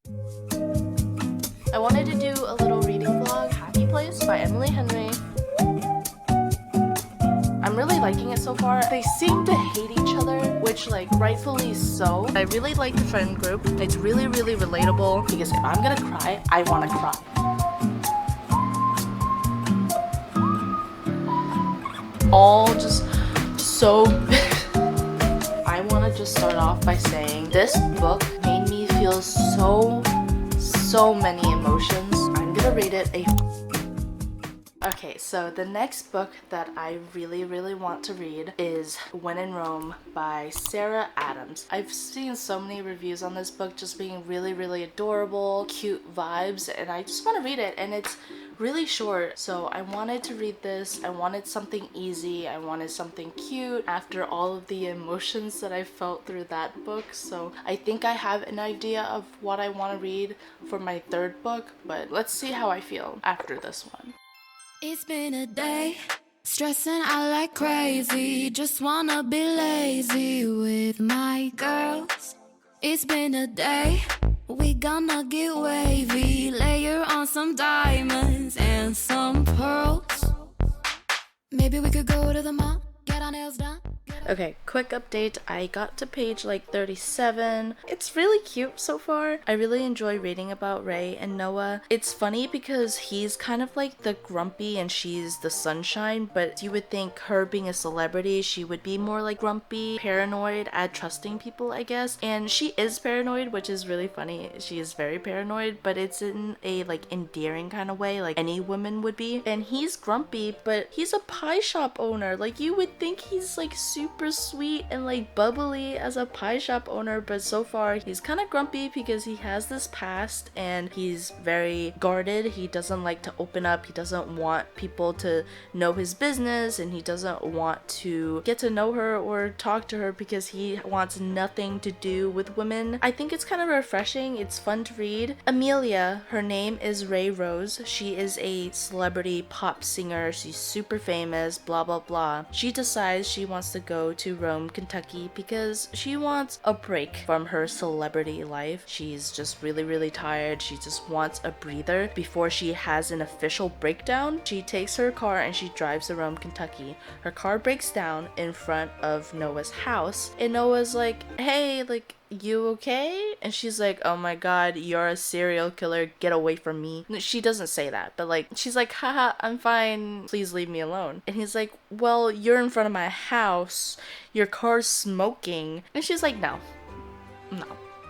I wanted to do a little reading vlog, Happy Place by Emily Henry. I'm really liking it so far. They seem to hate each other, which like rightfully so. I really like the friend group. It's really, really relatable because if I'm gonna cry, I wanna cry. All just so I want to just start off by saying this book made me feel so many emotions. I'm gonna rate it a Okay, so the next book that I really want to read is When in Rome by Sarah Adams. I've seen so many reviews on this book just being really adorable, cute vibes, and I just want to read it, and it's really short, so I wanted to read this. I wanted something easy, I wanted something cute after all of the emotions that I felt through that book. So I think I have an idea of what I want to read for my third book, but let's see how I feel after this one. It's been a day, stressing out like crazy. Just wanna be lazy with my girls. It's been a day, we gonna get wavy. Layer on some diamonds and some pearls. Maybe we could go to the mall, get our nails done. Okay, quick update. I got to page like 37. It's really cute so far. I really enjoy reading about Ray and Noah. It's funny because he's kind of like the grumpy and she's the sunshine, but you would think her being a celebrity, she would be more like grumpy, paranoid at trusting people, I guess. And she is paranoid, which is really funny. She is very paranoid, but it's in a like endearing kind of way, like any woman would be. And he's grumpy, but he's a pie shop owner. Like you would think he's like super sweet and like bubbly as a pie shop owner, but so far he's kind of grumpy because he has this past and he's very guarded. He doesn't like to open up. He doesn't want people to know his business, and he doesn't want to get to know her or talk to her because he wants nothing to do with women. I think it's kind of refreshing. It's fun to read. Amelia, her name is Ray Rose. She is a celebrity pop singer. She's super famous, blah blah blah. She decides she wants to go to Rome, Kentucky because she wants a break from her celebrity life. She's just really tired. She just wants a breather before she has an official breakdown. She takes her car and she drives to Rome, Kentucky. Her car breaks down in front of Noah's house, and Noah's like, hey, like, you okay? And she's like, oh my god, you're a serial killer, get away from me. No, she doesn't say that, but like, she's like, haha, I'm fine, please leave me alone. And he's like, well, you're in front of my house, your car's smoking. And she's like, no,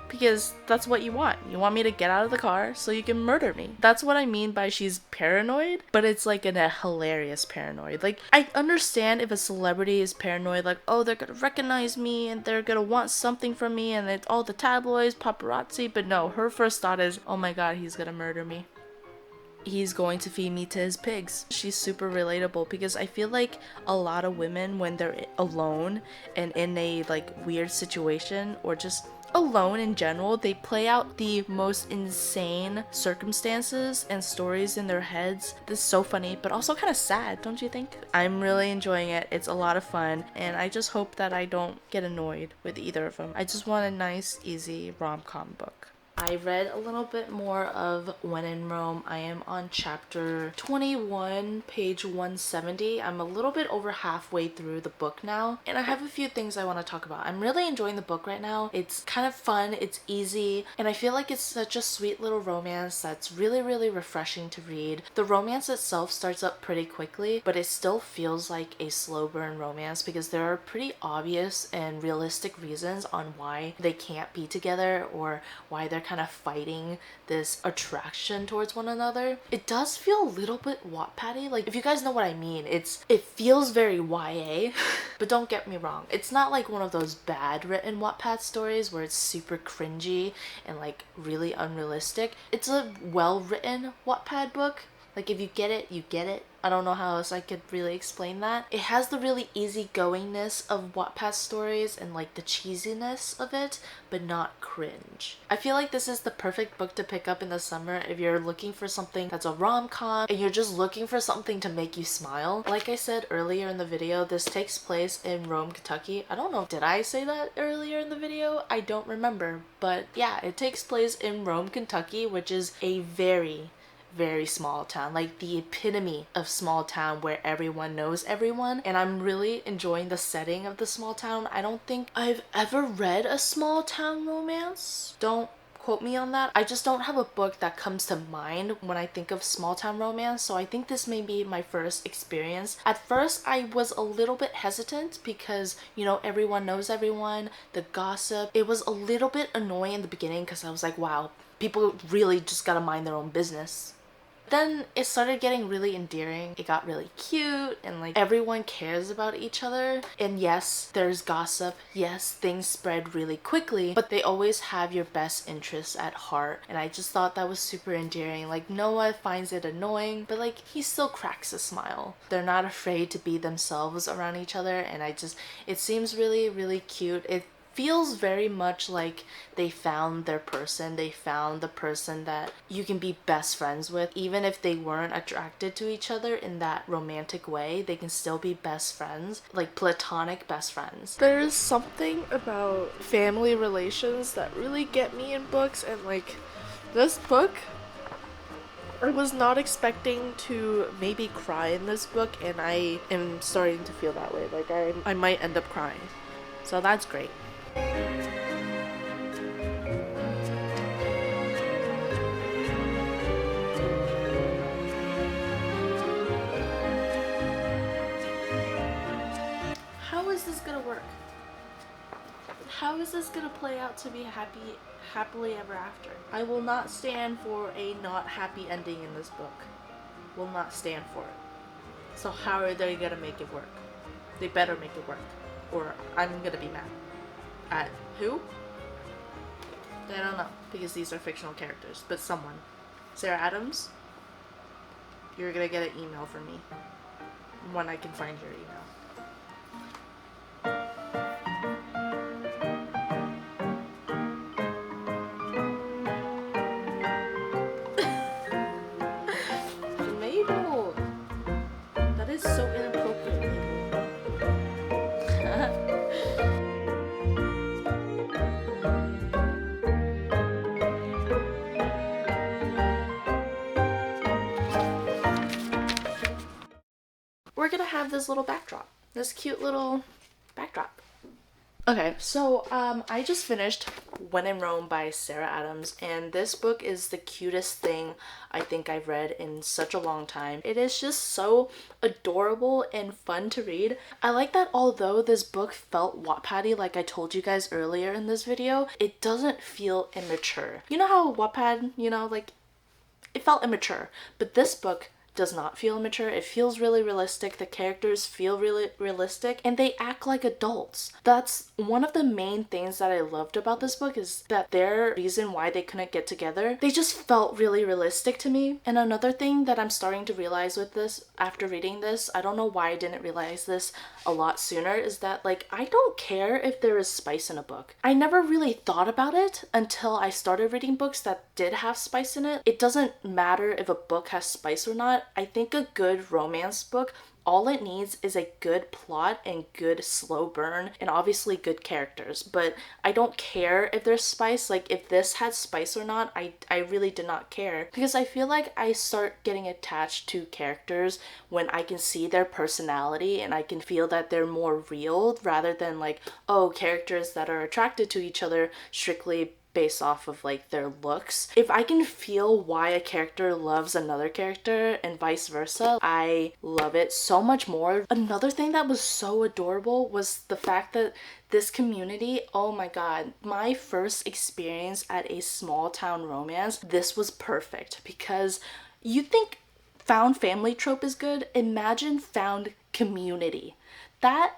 because that's what you want. You want me to get out of the car so you can murder me. That's what I mean by she's paranoid, but it's like in a hilarious paranoid. Like, I understand if a celebrity is paranoid, like, oh, they're gonna recognize me and they're gonna want something from me and it's all the tabloids, paparazzi, but no, her first thought is, oh my god, he's gonna murder me. He's going to feed me to his pigs. She's super relatable because I feel like a lot of women, when they're alone and in a like weird situation or just alone in general, they play out the most insane circumstances and stories in their heads. This is so funny, but also kind of sad, don't you think? I'm really enjoying it. It's a lot of fun, and I just hope that I don't get annoyed with either of them. I just want a nice, easy rom-com book. I read a little bit more of When in Rome. I am on chapter 21, page 170. I'm a little bit over halfway through the book now, and I have a few things I want to talk about. I'm really enjoying the book right now. It's kind of fun, it's easy, and I feel like it's such a sweet little romance that's really refreshing to read. The romance itself starts up pretty quickly, but it still feels like a slow burn romance because there are pretty obvious and realistic reasons on why they can't be together or why they're kind of fighting this attraction towards one another. It does feel a little bit Wattpad-y. Like, if you guys know what I mean, it feels very YA, but don't get me wrong. It's not like one of those bad written Wattpad stories where it's super cringy and like really unrealistic. It's a well written Wattpad book. Like, if you get it, you get it. I don't know how else I could really explain that. It has the really easygoingness of Wattpad stories and like the cheesiness of it, but not cringe. I feel like this is the perfect book to pick up in the summer if you're looking for something that's a rom-com and you're just looking for something to make you smile. Like I said earlier in the video, this takes place in Rome, Kentucky. I don't know, did I say that earlier in the video? I don't remember, but yeah, it takes place in Rome, Kentucky, which is a very small town, like the epitome of small town where everyone knows everyone, and I'm really enjoying the setting of the small town. I don't think I've ever read a small town romance. Don't quote me on that. I just don't have a book that comes to mind when I think of small town romance, so I think this may be my first experience. At first I was a little bit hesitant because, you know, everyone knows everyone, the gossip. It was a little bit annoying in the beginning because I was like, wow, people really just gotta mind their own business. Then it started getting really endearing. It got really cute and like everyone cares about each other. And yes, there's gossip. Yes, things spread really quickly, but they always have your best interests at heart. And I just thought that was super endearing. Like Noah finds it annoying, but like he still cracks a smile. They're not afraid to be themselves around each other, and it seems really cute. It feels very much like they found their person. They found the person that you can be best friends with. Even if they weren't attracted to each other in that romantic way, they can still be best friends, like platonic best friends. There's something about family relations that really get me in books, and like this book, I was not expecting to maybe cry in this book, and I am starting to feel that way. Like I might end up crying. So that's great. How is this gonna work? How is this gonna play out to be happily ever after? I will not stand for a not happy ending in this book. Will not stand for it. So how are they gonna make it work? They better make it work, or I'm gonna be mad. At who? I don't know, because these are fictional characters, but someone. Sarah Adams, you're gonna get an email from me when I can find your email. Mabel! That is so inappropriate, Mabel. We're gonna have this little backdrop. This cute little backdrop. Okay, so I just finished When in Rome by Sarah Adams, and this book is the cutest thing I think I've read in such a long time. It is just so adorable and fun to read. I like that although this book felt Wattpad-y, like I told you guys earlier in this video, it doesn't feel immature. You know how Wattpad, you know, like, it felt immature, but this book does not feel immature. It feels really realistic. The characters feel really realistic, and they act like adults. That's one of the main things that I loved about this book, is that their reason why they couldn't get together, they just felt really realistic to me. And another thing that I'm starting to realize with this after reading this, I don't know why I didn't realize this a lot sooner, is that like I don't care if there is spice in a book. I never really thought about it until I started reading books that did have spice in it. It doesn't matter if a book has spice or not. I think a good romance book, all it needs is a good plot and good slow burn and obviously good characters. But I don't care if there's spice. Like if this had spice or not, I really did not care, because I feel like I start getting attached to characters when I can see their personality and I can feel that they're more real, rather than like, oh, characters that are attracted to each other strictly based off of like their looks. If I can feel why a character loves another character and vice versa, I love it so much more. Another thing that was so adorable was the fact that this community, oh my god, my first experience at a small town romance, this was perfect, because you think found family trope is good, imagine found community. That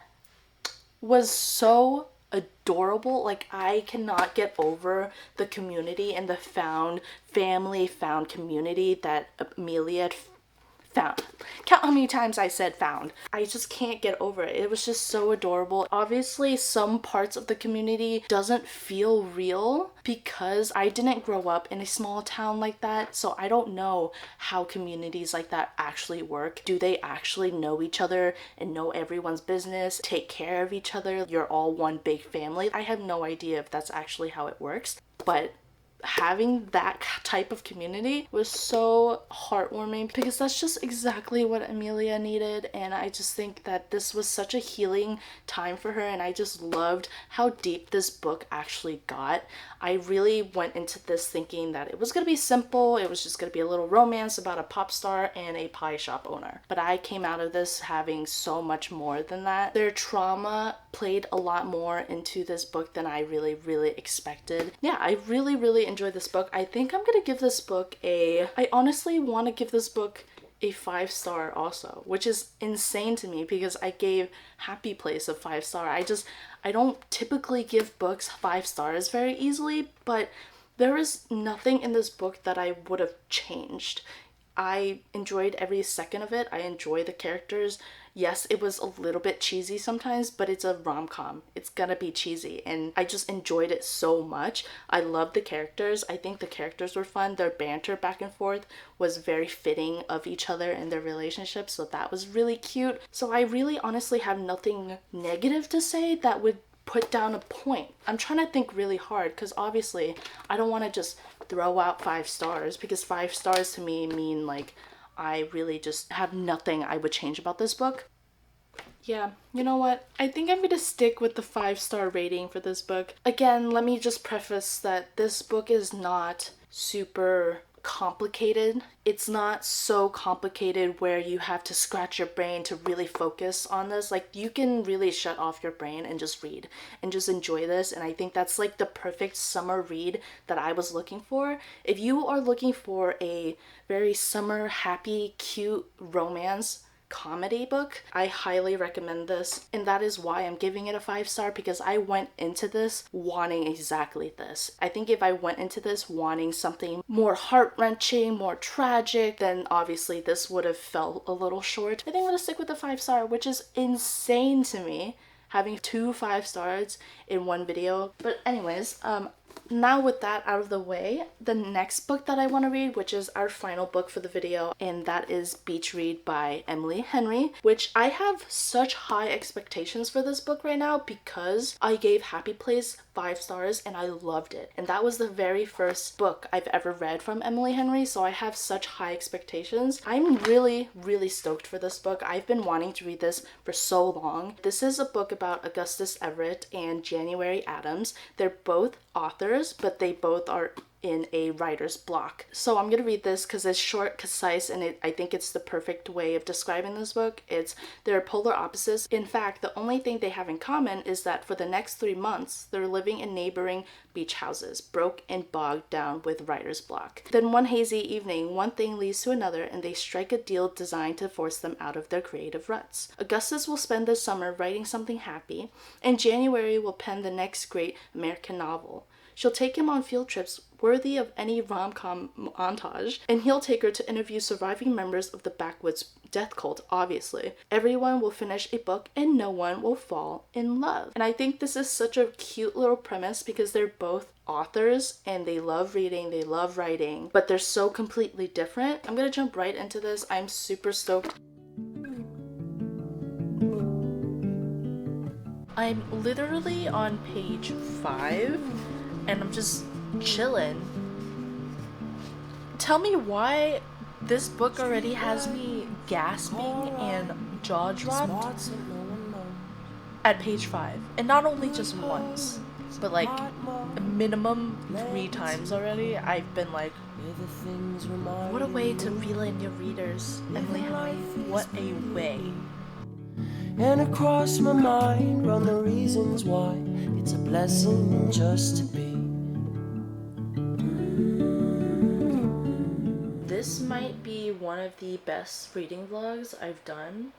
was so adorable. Like I cannot get over the community and the found family, found community that Amelia found. Count how many times I said found. I just can't get over it. It was just so adorable. Obviously, some parts of the community doesn't feel real because I didn't grow up in a small town like that, so I don't know how communities like that actually work. Do they actually know each other and know everyone's business, take care of each other? You're all one big family. I have no idea if that's actually how it works, but having that type of community was so heartwarming because that's just exactly what Amelia needed, and I just think that this was such a healing time for her, and I just loved how deep this book actually got. I really went into this thinking that it was going to be simple, it was just going to be a little romance about a pop star and a pie shop owner, but I came out of this having so much more than that. Their trauma played a lot more into this book than I really expected. Yeah, I really enjoyed this book. I think I'm gonna give this book I honestly want to give this book a 5-star also, which is insane to me because I gave Happy Place a 5-star. I don't typically give books 5 stars very easily, but there is nothing in this book that I would have changed. I enjoyed every second of it. I enjoy the characters. Yes, it was a little bit cheesy sometimes, but it's a rom-com. It's gonna be cheesy, and I just enjoyed it so much. I love the characters. I think the characters were fun. Their banter back and forth was very fitting of each other and their relationship, so that was really cute. So I really honestly have nothing negative to say that would put down a point. I'm trying to think really hard because obviously I don't want to just throw out 5 stars because 5 stars to me mean like I really just have nothing I would change about this book. Yeah, you know what? I think I'm gonna stick with the 5-star rating for this book. Again, let me just preface that this book is not super complicated. It's not so complicated where you have to scratch your brain to really focus on this. Like, you can really shut off your brain and just read and just enjoy this, and I think that's like the perfect summer read that I was looking for. If you are looking for a very summer happy cute romance comedy book, I highly recommend this, and that is why I'm giving it a 5-star, because I went into this wanting exactly this. I think if I went into this wanting something more heart-wrenching, more tragic, then obviously this would have felt a little short. I think I'm gonna stick with the 5-star, which is insane to me, having 2 5 stars in one video. But anyways, now with that out of the way, the next book that I want to read, which is our final book for the video, and that is Beach Read by Emily Henry, which I have such high expectations for this book right now because I gave Happy Place 5 stars and I loved it. And that was the very first book I've ever read from Emily Henry, so I have such high expectations. I'm really stoked for this book. I've been wanting to read this for so long. This is a book about Augustus Everett and January Adams. They're both authors, but they both are in a writer's block. So I'm gonna read this because it's short, concise, and I think it's the perfect way of describing this book. They're polar opposites. In fact, the only thing they have in common is that for the next 3 months, they're living in neighboring beach houses, broke and bogged down with writer's block. Then one hazy evening, one thing leads to another, and they strike a deal designed to force them out of their creative ruts. Augustus will spend the summer writing something happy, and January will pen the next great American novel. She'll take him on field trips worthy of any rom-com montage, and he'll take her to interview surviving members of the backwoods death cult, obviously. Everyone will finish a book and no one will fall in love. And I think this is such a cute little premise because they're both authors and they love reading, they love writing, but they're so completely different. I'm gonna jump right into this. I'm super stoked. I'm literally on page 5 and I'm just chilling. Tell me why this book already has me gasping and jaw dropped at page 5. And not only just once, but like a minimum 3 times already. I've been like, what a way to reel in your readers, Emily Henry. What a way. And across my mind run the reasons why it's a blessing just to be. This might be one of the best reading vlogs I've done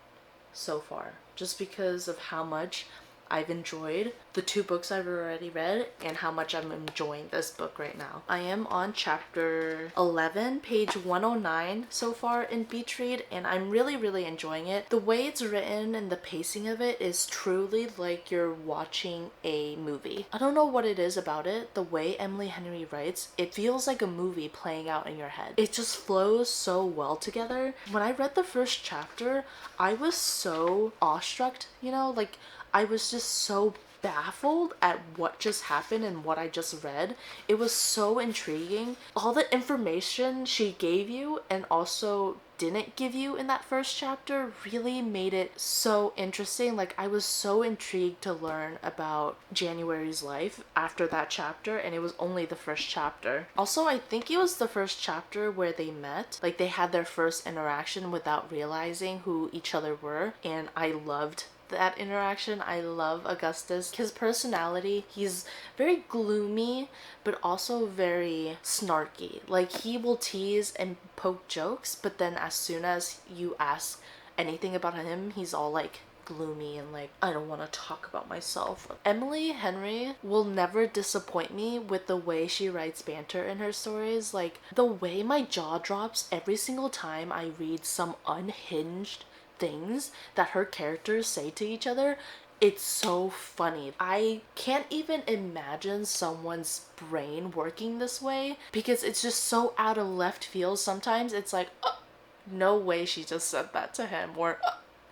so far, just because of how much I've enjoyed the 2 books I've already read and how much I'm enjoying this book right now. I am on chapter 11, page 109 so far in Beach Read, and I'm really enjoying it. The way it's written and the pacing of it is truly like you're watching a movie. I don't know what it is about it. The way Emily Henry writes, it feels like a movie playing out in your head. It just flows so well together. When I read the first chapter, I was so awestruck, you know, like I was just so baffled at what just happened and what I just read. It was so intriguing. All the information she gave you and also didn't give you in that first chapter really made it so interesting. Like, I was so intrigued to learn about January's life after that chapter, and it was only the first chapter. Also, I think it was the first chapter where they met. Like, they had their first interaction without realizing who each other were, and I loved that interaction. I love Augustus. His personality, he's very gloomy but also very snarky. Like, he will tease and poke jokes, but then as soon as you ask anything about him, he's all like gloomy and like, I don't want to talk about myself. Emily Henry will never disappoint me with the way she writes banter in her stories. Like, the way my jaw drops every single time I read some unhinged things that her characters say to each other, it's so funny. I can't even imagine someone's brain working this way because it's just so out of left field. Sometimes it's like, oh, no way she just said that to him, or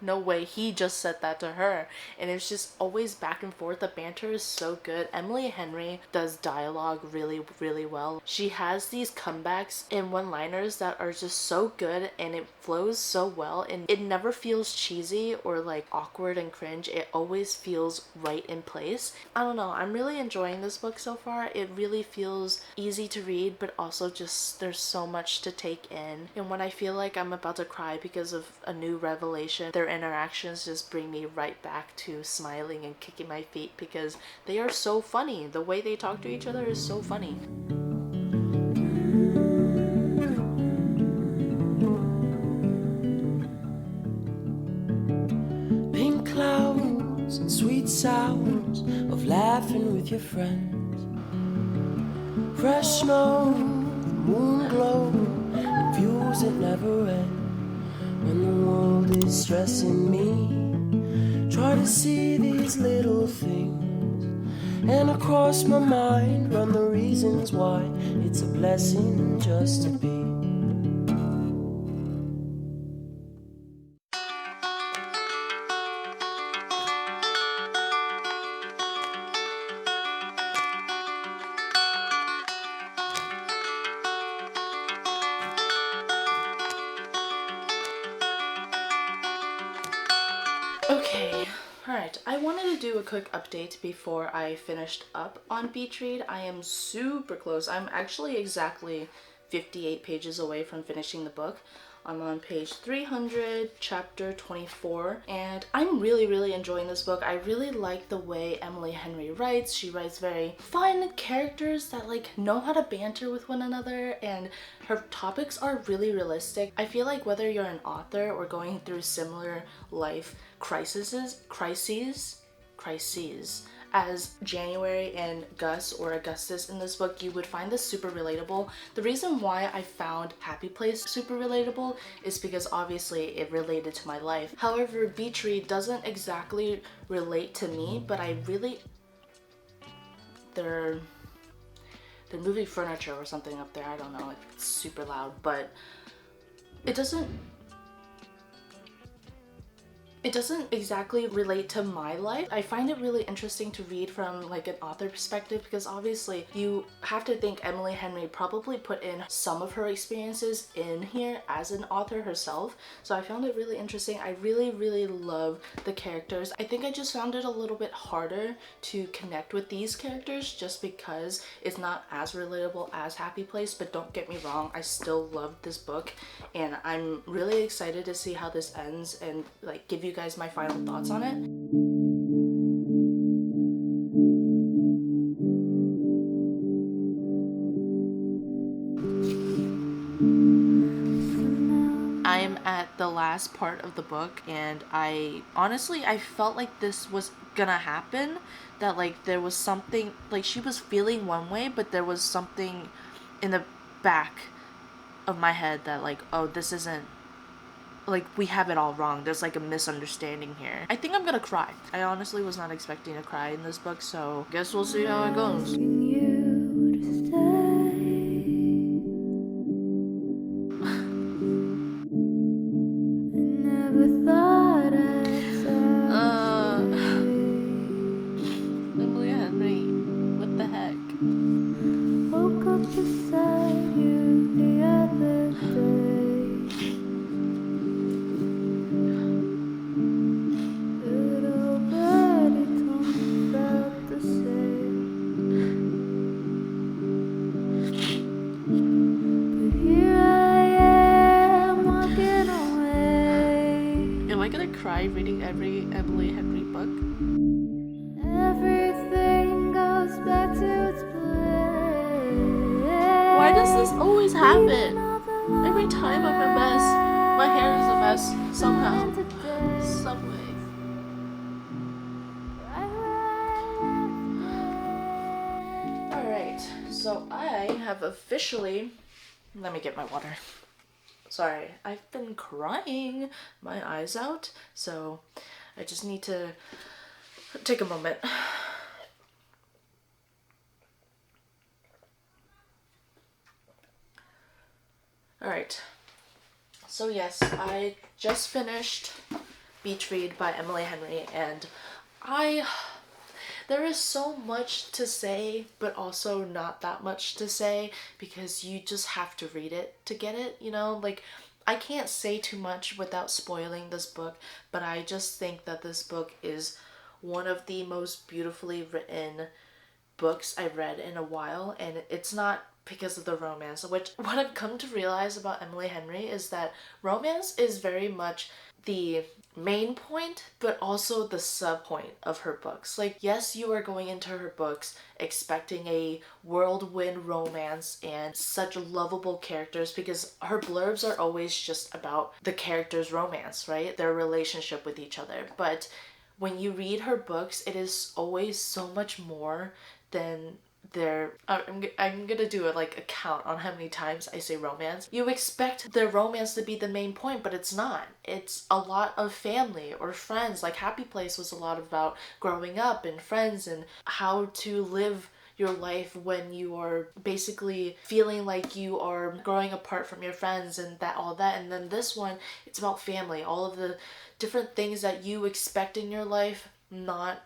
no way he just said that to her. And it's just always back and forth. The banter is so good. Emily Henry does dialogue really well. She has these comebacks and one-liners that are just so good, and it flows so well, and it never feels cheesy or like awkward and cringe. It always feels right in place. I don't know, I'm really enjoying this book so far. It really feels easy to read, but also just there's so much to take in. And when I feel like I'm about to cry because of a new revelation, their interactions just bring me right back to smiling and kicking my feet because they are so funny. The way they talk to each other is so funny. Pink clouds and sweet sounds of laughing with your friends. Fresh snow, the moon glow, and views that never end. When the world is stressing me, try to see these little things, and across my mind run the reasons why it's a blessing just to be. Okay, alright. I wanted to do a quick update before I finished up on Beach Read. I am super close. I'm actually exactly 58 pages away from finishing the book. I'm on page 300, chapter 24, and I'm really enjoying this book. I really like the way Emily Henry writes. She writes very fun characters that like know how to banter with one another, and her topics are really realistic. I feel like whether you're an author or going through similar life crises as January and Gus or Augustus in this book, you would find this super relatable. The reason why I found Happy Place super relatable is because obviously it related to my life. However, Beach Read doesn't exactly relate to me, but I really... They're moving furniture or something up there. I don't know, it's super loud, but it doesn't exactly relate to my life. I find it really interesting to read from like an author perspective because obviously you have to think Emily Henry probably put in some of her experiences in here as an author herself. So I found it really interesting. I really love the characters. I think I just found it a little bit harder to connect with these characters just because it's not as relatable as Happy Place, but don't get me wrong, I still love this book and I'm really excited to see how this ends and like give you guys my final thoughts on it. I'm at the last part of the book, and I honestly, I felt like this was gonna happen, that like there was something, like she was feeling one way, but there was something in the back of my head that like, oh, this isn't, like we have it all wrong. There's like a misunderstanding here. I think I'm gonna cry. I honestly was not expecting to cry in this book, so guess we'll see how it goes. Asking you to stay. I never thought I'd say Emily Henry, what the heck? woke up beside you the other day. Little birdie told me felt the same. But here I am walking away. Am I gonna cry reading every Emily Henry book? Everything goes back to its place. Why does this always happen? Every time I'm a mess, my hair is a mess somehow, some way. Alright, so I have officially, let me get my water. Sorry, I've been crying my eyes out, so I just need to take a moment. Alright, so yes, I just finished Beach Read by Emily Henry, and there is so much to say, but also not that much to say, because you just have to read it to get it, you know? Like, I can't say too much without spoiling this book, but I just think that this book is one of the most beautifully written books I've read in a while, and it's not because of the romance, which what I've come to realize about Emily Henry is that romance is very much the main point, but also the sub point of her books. Like, yes, you are going into her books expecting a whirlwind romance and such lovable characters, because her blurbs are always just about the characters' romance, right? Their relationship with each other. But when you read her books, it is always so much more than I'm gonna do a count on how many times I say romance. You expect the romance to be the main point, but it's not. It's a lot of family or friends. Like Happy Place was a lot about growing up and friends and how to live your life when you are basically feeling like you are growing apart from your friends and that all that. And then this one, it's about family, all of the different things that you expect in your life not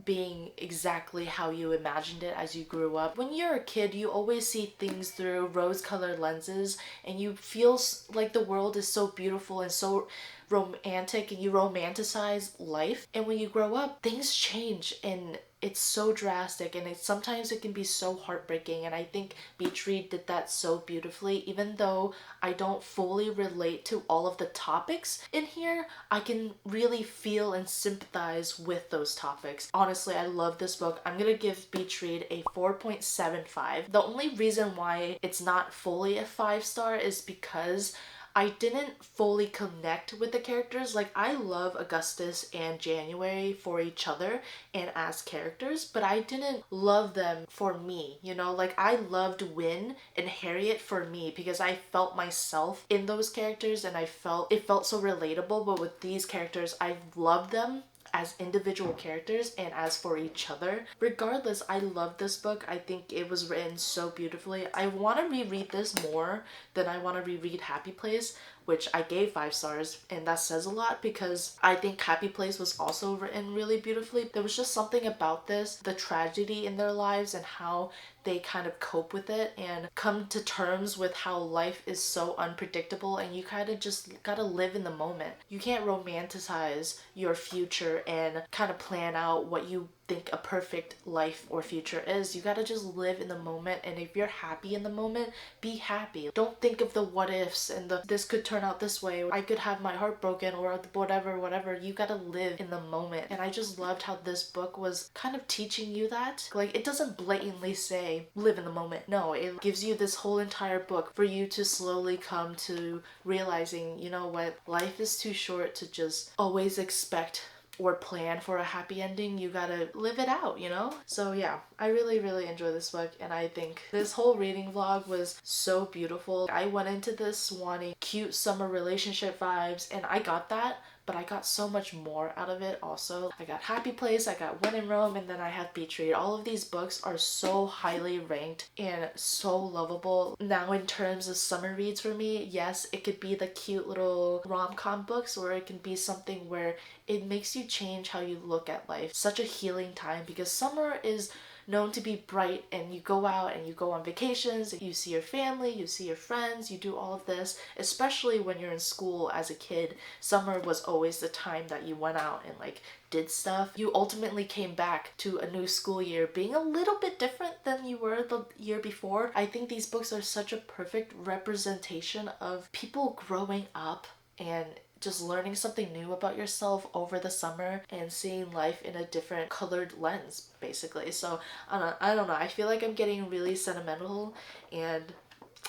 being exactly how you imagined it as you grew up. When you're a kid, you always see things through rose-colored lenses, and you feel like the world is so beautiful and so romantic, and you romanticize life. And when you grow up, things change, and it's so drastic, and sometimes it can be so heartbreaking. And I think Beach Read did that so beautifully. Even though I don't fully relate to all of the topics in here, I can really feel and sympathize with those topics. Honestly, I love this book. I'm gonna give Beach Read a 4.75. The only reason why it's not fully a 5-star is because I didn't fully connect with the characters. Like, I love Augustus and January for each other and as characters, but I didn't love them for me, you know? Like, I loved Win and Harriet for me because I felt myself in those characters, and it felt so relatable. But with these characters, I loved them as individual characters and as for each other. Regardless, I love this book. I think it was written so beautifully. I want to reread this more than I want to reread Happy Place, which I gave 5 stars, and that says a lot because I think Happy Place was also written really beautifully. There was just something about this, the tragedy in their lives and how they kind of cope with it and come to terms with how life is so unpredictable, and you kind of just gotta live in the moment. You can't romanticize your future and kind of plan out what you think a perfect life or future is. You gotta just live in the moment, and if you're happy in the moment, be happy. Don't think of the what ifs and the this could turn out this way, I could have my heart broken, or whatever. You gotta live in the moment. And I just loved how this book was kind of teaching you that. Like, it doesn't blatantly say live in the moment. No, it gives you this whole entire book for you to slowly come to realizing, you know what, life is too short to just always expect or plan for a happy ending. You gotta live it out, you know? So yeah, I really enjoy this book, and I think this whole reading vlog was so beautiful. I went into this wanting cute summer relationship vibes, and I got that, but I got so much more out of it also. I got Happy Place, I got When in Rome, and then I have Beach Read. All of these books are so highly ranked and so lovable. Now in terms of summer reads for me, yes, it could be the cute little rom-com books, or it can be something where it makes you change how you look at life. Such a healing time, because summer is known to be bright, and you go out and you go on vacations, you see your family, you see your friends, you do all of this. Especially when you're in school as a kid, summer was always the time that you went out and like did stuff. You ultimately came back to a new school year being a little bit different than you were the year before. I think these books are such a perfect representation of people growing up and just learning something new about yourself over the summer and seeing life in a different colored lens, basically. So I don't know, I feel like I'm getting really sentimental, and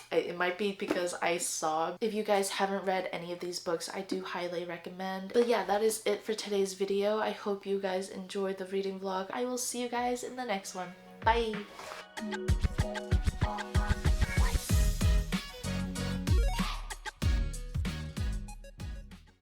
it might be because I saw. If you guys haven't read any of these books, I do highly recommend. But yeah, that is it for today's video. I hope you guys enjoyed the reading vlog. I will see you guys in the next one. Bye!